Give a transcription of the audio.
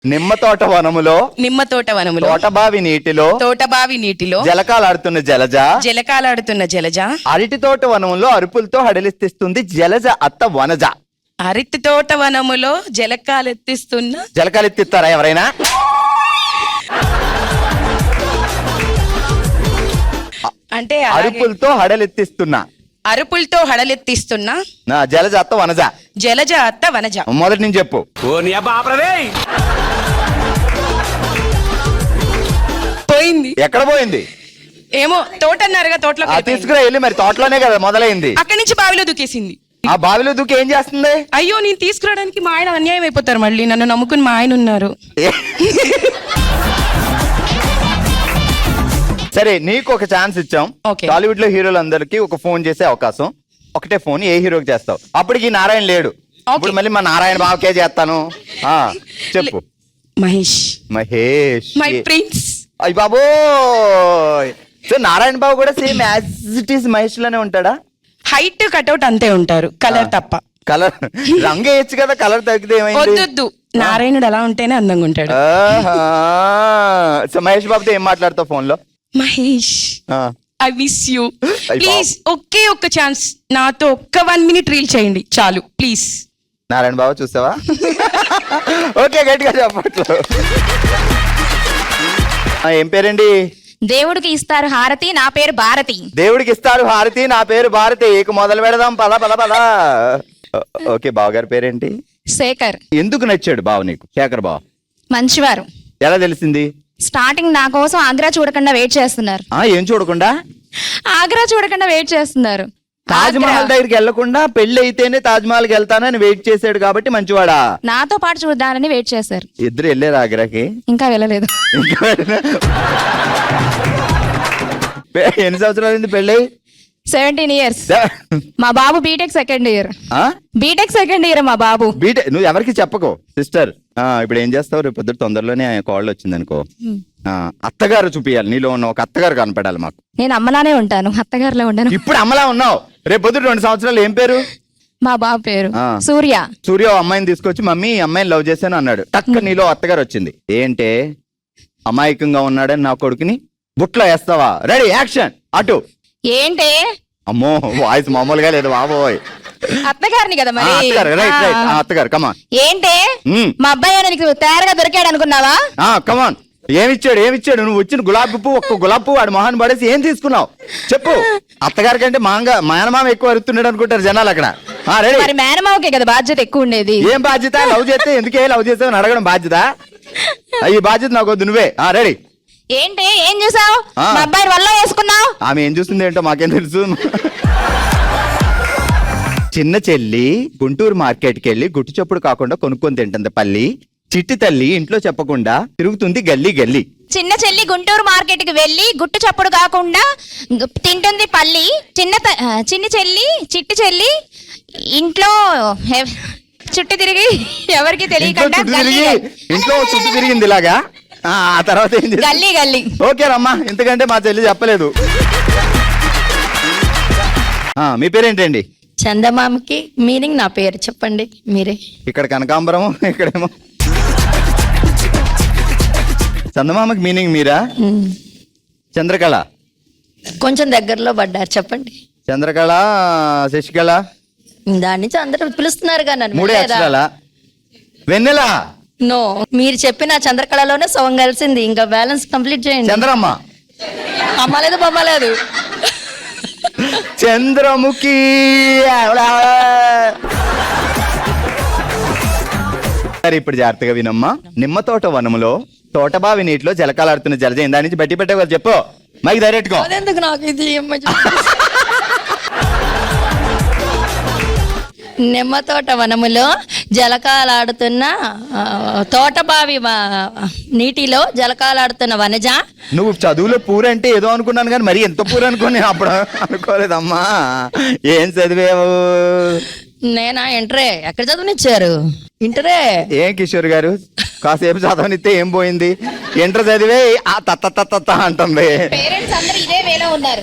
నిమ్మ తోట వనములో తోటబావి నీటిలో జలకాలాడుతున్న జలజ అరటి తోట వనములో అరుపులతో హడలెత్తిస్తుంది జలజ అత్త వనజ. అరటి తోట వనములో జలకాలెత్తిస్తారా ఎవరైనా? అంటే అరుపులతో హడలెత్తిస్తున్నా జలజ అత్త వనజ. మొదటి నుంచి చెప్పు. పోయింది. ఎక్కడ పోయింది? ఏమో తోట అన్నారుగా, తోటలో తీసుకురా వెళ్ళి. మరి తోటలోనే కదా మొదలైంది. అక్కడి నుంచి బావిలో దూకేసింది. ఆ బావిలో దూకి ఏం చేస్తుంది? అయ్యో, నేను తీసుకురావడానికి మా ఆయన అన్యాయం అయిపోతారు. మళ్ళీ నన్ను నమ్ముకుని మా ఆయన ఉన్నారు. సరే, నీకు ఒక ఛాన్స్ ఇచ్చాం. టాలీవుడ్ లో హీరోలందరికీ ఒక ఫోన్ చేసే అవకాశం. ఒకటే ఫోన్. ఏ హీరోకి చేస్తావు? అప్పటికి నారాయణ లేడు. ఇప్పుడు మళ్ళీ మా నారాయణ బావకే చేస్తాను. చెప్పు. Mahesh my prince. అయ్య బాబోయ్. సో నారాయణ బాబు కూడా same as it is Mahesh లోనే ఉంటాడా? హైట్ కట్అవుట్ అంతే ఉంటారు, కలర్ తప్ప. కలర్ రంగు వేయచ్చు కదా, కలర్ తగ్గితే వద్దు. నారాయణుడు అలా ఉంటేనే అందంగా ఉంటాడు. సో మహేష్ బాబుతో ఏం మాట్లాడతావు ఫోన్ లో? Mahesh, I miss you. Please ఒకే ఒక్క ఛాన్స్, నాతో ఒక్క 1 minute రీల్ చేయండి చాలు ప్లీజ్. నారాయణ బాబు చూస్తావా? ఓకే, గట్టిగా చెప్పట్లు. ఏం పేరండి? దేవుడికి ఇస్తారు హారతి, నా పేరు భారతి. దేవుడికి ఇస్తారు హారతి, నా పేరు భారతి. ఇక మొదలు పెడదాం, పద పద పద. ఓకే, బావగారి పేరేంటి? శేఖర్. ఎందుకు నచ్చాడు బావ నీకు? శేఖర్ బావ మంచివారు. ఎలా తెలిసింది? స్టార్టింగ్ నా కోసం ఆగ్రా చూడకుండా వెయిట్ చేస్తున్నారు. ఏం చూడకుండా? ఆగ్రా చూడకుండా వెయిట్ చేస్తున్నారు. తాజ్ మహల్ దగ్గరికి వెళ్లకుండా పెళ్లి అయితేనే తాజ్ మహల్ కి వెళ్తానని వెయిట్ చేశాడు కాబట్టి మంచివాడా? నాతో పాటు చూద్దానని వెయిట్ చేశారు. ఇద్దరు వెళ్ళారు ఆగ్రాకి? ఇంకా వెళ్ళలేదు. ఎన్ని సంవత్సరాలు పెళ్ళి? 17 years. మా బాబు బీటెక్ సెకండ్ ఇయర్. మా బాబు బీటెక్. నువ్వు ఎవరికి చెప్పకు సిస్టర్. ఇప్పుడు ఏం చేస్తావు? రేపు పొద్దుట తొందరలోనే కాళ్ళు వచ్చింది అనుకో, అత్తగారు చూపియాలి. నీలో ఉన్న ఒక అత్తగారు కనపడాలి మాకు. నేను అమ్మలానే ఉంటాను, అత్తగారులో ఉండను. ఇప్పుడు అమ్మలా ఉన్నావు. రేపు పొద్దుట 2 సంవత్సరాలు. ఏం పేరు? మా బాబు పేరు సూర్య. అమ్మాయిని తీసుకొచ్చి మమ్మీ అమ్మాయిని లవ్ చేశాను అన్నాడు. టక్క నీలో అత్తగారు వచ్చింది. ఏంటే అమాయకంగా ఉన్నాడని నా కొడుకుని బుట్లో వేస్తావా? Ready, action. అటు. ఏంటే? అమ్మో, వాయిస్ మామూలుగా లేదు బాబోయ్. అత్తగారిని కదా మరి. అత్తగారు కమాన్. ఏంటే మా అబ్బాయి నీకు తయారుగా దొరికాడు అనుకున్నావా? కమాన్. ఏమిచ్చాడు? నువ్వు వచ్చిన గులాబీ పువ్వు, ఒక్క గులాబీ పువ్వు ఆడు మొహాన్ని పడేసి ఏం తీసుకున్నావు చెప్పు. అత్తగారి కంటే మేనమామ ఎక్కువ అరుతున్నాడు అనుకుంటారు జనాలు అక్కడ. మరి మేనమామకే కదా బాధ్యత ఎక్కువ ఉండేది. ఏం బాధ్యత? లవ్ చేస్తే ఎందుకే లవ్ చేస్తావు అడగడం బాధ్యత? ఈ బాధ్యత నాకు వద్దు. నువ్వే రెడీ. ఏంటి? ఏం చూసావు? మా అబ్బాయి వల్ల వేసుకున్నావు. ఆమె ఏం చూస్తుంది ఏంటో మాకేం తెలుసు. చిన్న చెల్లి గుంటూరు మార్కెట్కి వెళ్ళి గుట్టు చప్పుడు కాకుండా కొనుక్కొని తింటుంది పల్లి. చిట్టి తల్లి ఇంట్లో చెప్పకుండా తిరుగుతుంది గల్లీ గల్లీ. చిన్న చెల్లి గుంటూరు మార్కెట్ కి వెళ్ళి గుట్టు చప్పుడు కాకుండా తింటుంది పల్లి. చిట్టి చెల్లి ఇంట్లో చుట్టూ తిరిగి ఎవరికి తెలియకుండా ఇంట్లో చుట్టూ తిరిగింది ఇలాగా. ఆ తర్వాత ఏం చేసింది? గల్లీ గల్లీ. ఓకేనమ్మా, ఎందుకంటే మా చెల్లి చెప్పలేదు. మీ పేరేంటండి? చందమామకి మీనింగ్ నా పేరు చెప్పండి మీరే. ఇక్కడ కనకాంబరం, ఇక్కడేమో చందమామకి మీనింగ్ మీరా? చంద్రకళ. కొంచెం దగ్గరలో పడ్డారు, చెప్పండి. చంద్రకళ, శశికళ. దాని నుంచి అందరూ పిలుస్తున్నారు కదా. 3 అక్షరాల. వెన్నెల. నో, మీరు చెప్పిన చంద్రకళలోనే సగం కలిసింది. ఇంకా బ్యాలెన్స్ కంప్లీట్ చేయండి. చంద్రమ్మ. అమ్మలేదు బొమ్మలేదు. చంద్రముఖి. సరే, ఇప్పుడు జాగ్రత్తగా వినమ్మా. నిమ్మ తోట వనములో తోటబావి నీటిలో జలకాలాడుతున్న జలజ. దాని నుంచి బట్టి పెట్టే కదా చెప్పు. మైక్ డైరెక్ట్ గా. నాకు ఇది నిమ్మ తోట వనములో జలకాలాడుతున్న తోటబావి నీటిలో జలకాలాడుతున్న వనజ. నువ్వు చదువులో పూరంటే ఏదో అనుకున్నాను కానీ మరి ఎంత పూర అనుకో నేను అప్పుడు అనుకోలేదమ్మా. ఏం చదివేవు? నేనా? ఇంటరే. ఎక్కడ చదువునిచ్చారు? ఇంటరే. ఏం కిషోర్ గారు కాసేపు చదవనిస్తే ఏం పోయింది? ఇంటర్ చదివే ఆ తత్త అంటుంది. పేరెంట్స్ అందరూ ఇదే వేలో ఉన్నారు.